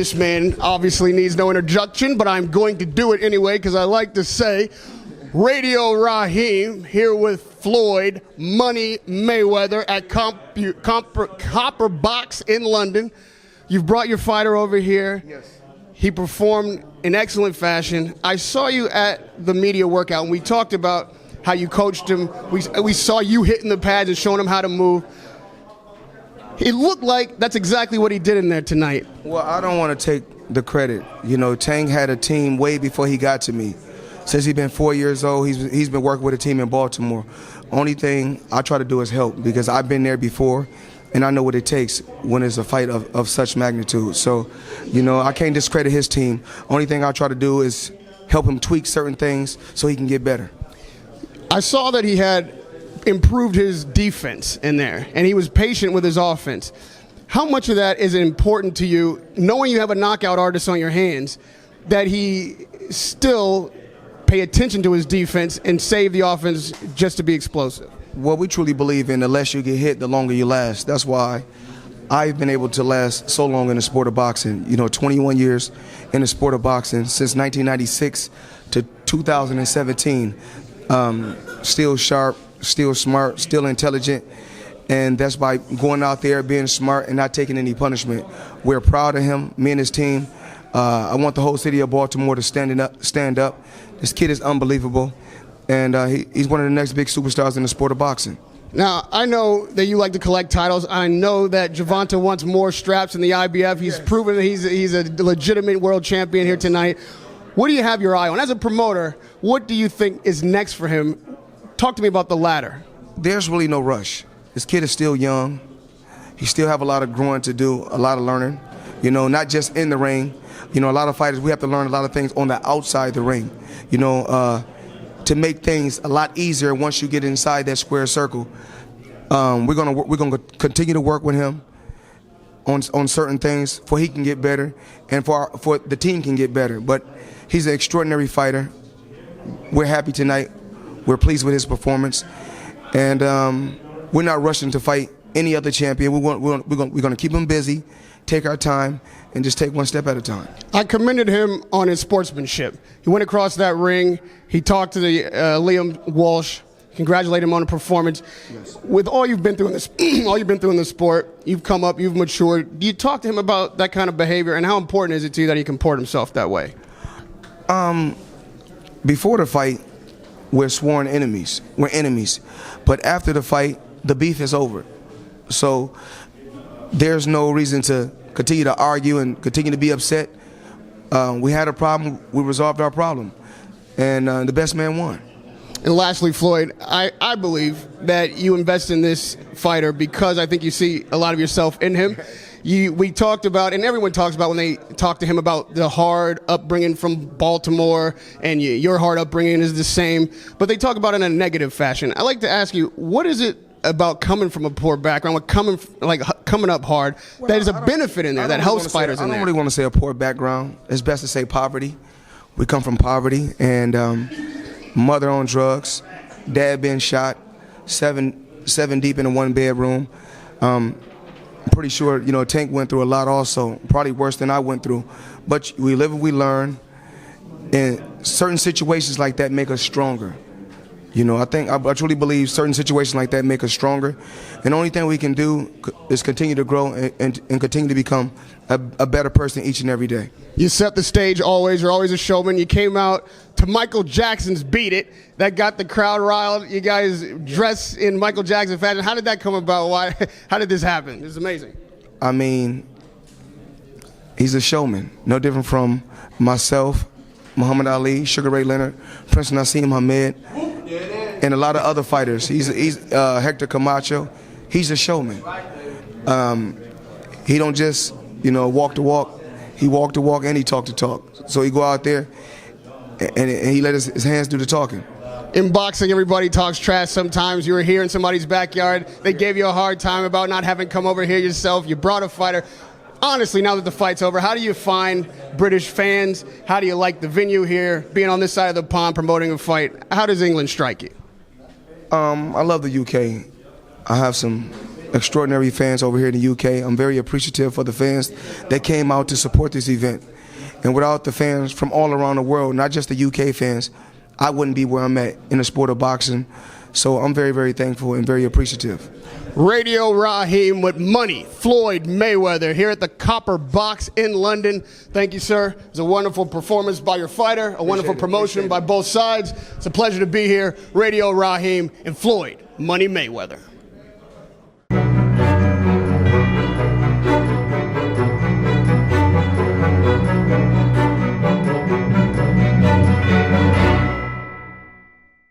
This man obviously needs no introduction, but I'm going to do it anyway because I like to say, Radio Raheem here with Floyd Money Mayweather at Copper Box in London. You've brought your fighter over here. Yes. He performed in excellent fashion. I saw you at the media workout, and we talked about how you coached him. We saw you hitting the pads and showing him how to move. It looked like that's exactly what he did in there tonight. Well, I don't want to take the credit. You know, Tank had a team way before he got to me. Since he's been 4 years old, he's been working with a team in Baltimore. Only thing I try to do is help because I've been there before, and I know what it takes when it's a fight of such magnitude. So, you know, I can't discredit his team. Only thing I try to do is help him tweak certain things so he can get better. I saw that he had improved his defense in there, and he was patient with his offense. How much of that is important to you, knowing you have a knockout artist on your hands, that he still pay attention to his defense and save the offense just to be explosive? Well, we truly believe in the less you get hit, the longer you last. That's why I've been able to last so long in the sport of boxing. You know, 21 years in the sport of boxing, since 1996 to 2017. Still sharp, still smart, still intelligent, and that's by going out there, being smart, and not taking any punishment. We're proud of him, me and his team. I want the whole city of Baltimore to stand up. This kid is unbelievable, and he's one of the next big superstars in the sport of boxing. Now, I know that you like to collect titles. I know that Gervonta wants more straps in the IBF. He's proven that he's a legitimate world champion here tonight. What do you have your eye on? As a promoter, what do you think is next for him? Talk to me about the ladder. There's really no rush. This kid is still young. He still have a lot of growing to do, a lot of learning. You know, not just in the ring. You know, a lot of fighters, we have to learn a lot of things on the outside the ring. You know, to make things a lot easier once you get inside that square circle. We're gonna continue to work with him on certain things for he can get better and for the team can get better. But he's an extraordinary fighter. We're happy tonight. We're pleased with his performance, and we're not rushing to fight any other champion. We're going to keep him busy, take our time, and just take one step at a time. I commended him on his sportsmanship. He went across that ring. He talked to the Liam Walsh. Congratulate him on the performance. Yes. With all you've been through in this, all you've been through in the sport, you've come up, you've matured. Do you talk to him about that kind of behavior, and how important is it to you that he comport himself that way? Before the fight, we're sworn enemies. We're enemies. But after the fight, the beef is over. So there's no reason to continue to argue and continue to be upset. We had a problem. We resolved our problem. And the best man won. And lastly, Floyd, I believe that you invest in this fighter because I think you see a lot of yourself in him. We talked about, and everyone talks about when they talk to him about the hard upbringing from Baltimore, and your hard upbringing is the same, but they talk about it in a negative fashion. I'd like to ask you, what is it about coming from a poor background, coming up hard, that is a benefit in there, that helps fighters in there? I don't really want to say a poor background. It's best to say poverty. We come from poverty, and mother on drugs, dad being shot, seven deep in a one bedroom. I'm pretty sure, you know, Tank went through a lot also, probably worse than I went through. But we live and we learn, and certain situations like that make us stronger. You know, I truly believe certain situations like that make us stronger. And the only thing we can do is continue to grow and continue to become a better person each and every day. You set the stage always. You're always a showman. You came out to Michael Jackson's Beat It. That got the crowd riled. You guys dress in Michael Jackson fashion. How did that come about? How did this happen? This is amazing. I mean, he's a showman. No different from myself, Muhammad Ali, Sugar Ray Leonard, Prince Nassim Hamed, and a lot of other fighters. He's Hector Camacho. He's a showman. He don't just, you know, walk the walk. He walk the walk and he talk the talk. So he go out there and he let his hands do the talking. In boxing, everybody talks trash sometimes. You were here in somebody's backyard. They gave you a hard time about not having come over here yourself. You brought a fighter. Honestly, now that the fight's over, how do you find British fans? How do you like the venue here, being on this side of the pond promoting a fight? How does England strike you? I love the UK. I have some extraordinary fans over here in the UK. I'm very appreciative for the fans that came out to support this event. And without the fans from all around the world, not just the UK fans, I wouldn't be where I'm at in the sport of boxing. So I'm very, very thankful and very appreciative. Radio Raheem with money. Floyd Mayweather here at the Copper Box in London. Thank you, sir. It was a wonderful performance by your fighter, a wonderful promotion by both sides. It's a pleasure to be here. Radio Raheem and Floyd Money Mayweather.